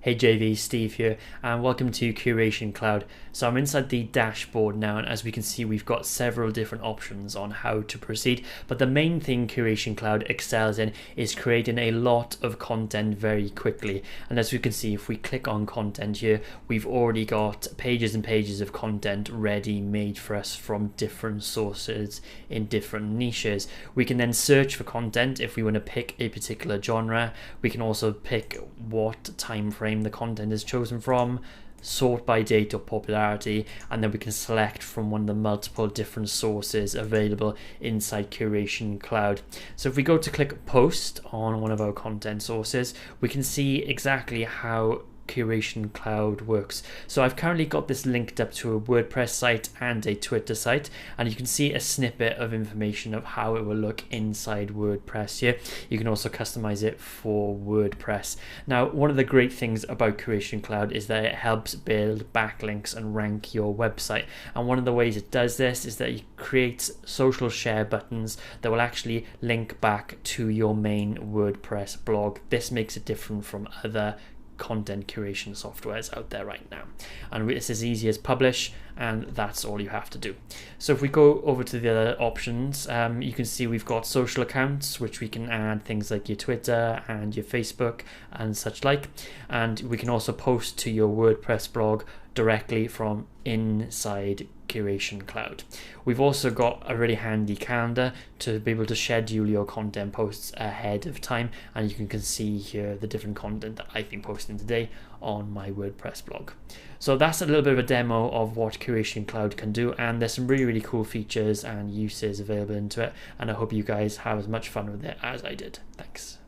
Hey JV, Steve here, and welcome to Curation Cloud. So I'm inside the dashboard now, and as we can see, we've got several different options on how to proceed. But the main thing Curation Cloud excels in is creating a lot of content very quickly. And as we can see, if we click on content here, we've already got pages and pages of content ready made for us from different sources in different niches. We can then search for content if we want to pick a particular genre. We can also pick what time frame the content is chosen from, sort by date or popularity, and then we can select from one of the multiple different sources available inside Curation Cloud. So if we go to click post on one of our content sources, we can see exactly how Curation Cloud works. So I've currently got this linked up to a WordPress site and a Twitter site, and you can see a snippet of information of how it will look inside WordPress here. You can also customize it for WordPress. Now, one of the great things about Curation Cloud is that it helps build backlinks and rank your website, and one of the ways it does this is that it creates social share buttons that will actually link back to your main WordPress blog. This makes it different from other content curation softwares out there right now, and it's as easy as publish, and that's all you have to do. So if we go over to the other options, you can see we've got social accounts, which we can add things like your Twitter and your Facebook and such like, and we can also post to your WordPress blog directly from inside Curation Cloud. We've also got a really handy calendar to be able to schedule your content posts ahead of time, and you can see here the different content that I've been posting today on my WordPress blog. So that's a little bit of a demo of what Curation Cloud can do, and there's some really cool features and uses available into it, and I hope you guys have as much fun with it as I did. Thanks.